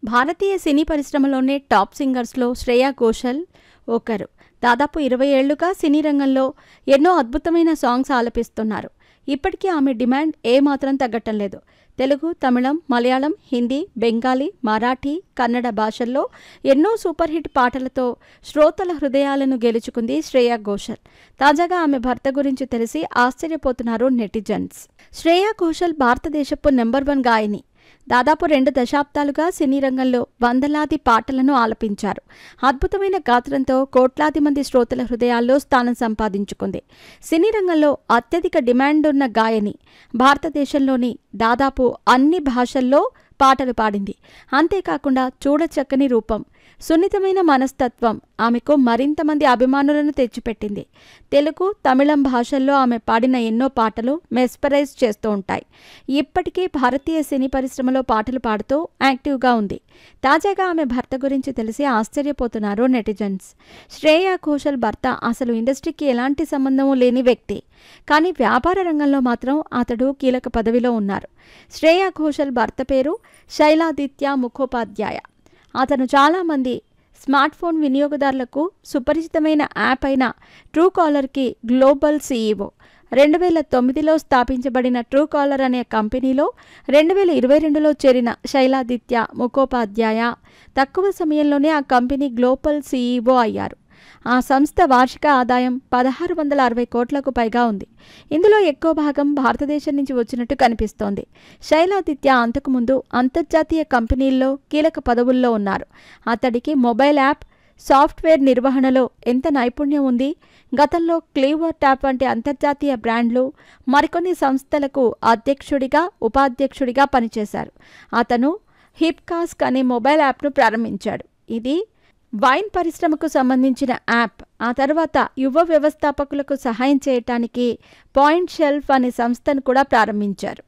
భారతీయ సినీ పరిశ్రమలోనే top సింగర్స్లో Shreya Ghoshal ఒకరు. దాదాపు 20 ఏళ్లుగా సినీ రంగంలో ఎన్నో అద్భుతమైన సాంగ్స్ ఆలపిస్తున్నారు. ఇప్పటికీ ఆమె డిమాండ్ ఏమాత్రం తగ్గటం లేదు. తెలుగు, తమిళం, మలయాళం, హిందీ, బెంగాలీ, మరాఠీ, కన్నడ భాషల్లో ఎన్నో సూపర్ హిట్ పాటలతో శ్రోతల హృదయాలను గెలుచుకుంది శ్రేయా ఘోషల్. తాజాగా ఆమె భర్త గురించి తెలిసి ఆశ్చర్యపోతున్నారు నెటిజన్స్. శ్రేయా ఘోషల్ భారతదేశపు నెంబర్ 1 గాయని. దాదాపు 2 దశాబ్దాలుగా సినీ రంగంలో వందలాది పాటలను ఆలపించారు. అద్భుతమైన గాత్రంతో కోట్లాది మంది శ్రోతల హృదయాల్లో స్థానం సంపాదించుకుంది. సినీ రంగంలో అత్యధిక డిమాండ్ ఉన్న గాయని. భారతదేశంలోని దాదాపు అన్ని భాషల్లో పాటలు పాడింది. అంతేకాకుండా చూడచక్కని రూపం, సున్నితమైన మనస్తత్వం ఆమెకు మరింత మంది అభిమానులను తెచ్చిపెట్టింది. తెలుగు, తమిళం భాషల్లో ఆమె పాడిన ఎన్నో పాటలు మెస్పరైజ్ చేస్తూ ఉంటాయి. ఇప్పటికీ భారతీయ సినీ పరిశ్రమలో పాటలు పాడుతూ యాక్టివ్గా ఉంది. తాజాగా ఆమె భర్త గురించి తెలిసి ఆశ్చర్యపోతున్నారు నెటిజన్స్. శ్రేయా ఘోషల్ భర్త అసలు ఇండస్ట్రీకి ఎలాంటి సంబంధము లేని వ్యక్తి. కానీ వ్యాపార రంగంలో మాత్రం అతడు కీలక పదవిలో ఉన్నారు. శ్రేయా ఘోషల్ భర్త పేరు శైలాదిత్య ముఖోపాధ్యాయ. అతను చాలామంది స్మార్ట్ ఫోన్ వినియోగదారులకు సుపరిచితమైన యాప్ అయిన ట్రూకాలర్కి గ్లోబల్ CEO. 2009లో స్థాపించబడిన ట్రూకాలర్ అనే కంపెనీలో 2022లో చేరిన శైలాదిత్య ముఖోపాధ్యాయ తక్కువ సమయంలోనే ఆ కంపెనీ గ్లోబల్ CEO అయ్యారు. ఆ సంస్థ వార్షిక ఆదాయం 1660 కోట్లకు పైగా ఉంది. ఇందులో ఎక్కువ భాగం భారతదేశం నుంచి వచ్చినట్టు కనిపిస్తోంది. శైలాదిత్య అంతకుముందు అంతర్జాతీయ కంపెనీల్లో కీలక పదవుల్లో ఉన్నారు. అతడికి మొబైల్ యాప్, సాఫ్ట్వేర్ నిర్వహణలో ఎంత నైపుణ్యం ఉంది. గతంలో క్లీవర్ ట్యాప్ వంటి అంతర్జాతీయ బ్రాండ్లు, మరికొన్ని సంస్థలకు అధ్యక్షుడిగా, ఉపాధ్యక్షుడిగా పనిచేశారు. అతను హిప్కాస్క్ అనే మొబైల్ యాప్ను ప్రారంభించాడు. ఇది వైన్ పరిశ్రమకు సంబంధించిన యాప్. ఆ తర్వాత యువ వ్యవస్థాపకులకు సహాయం చేయటానికి పాయింట్ షెల్ఫ్ అనే సంస్థను కూడా ప్రారంభించారు.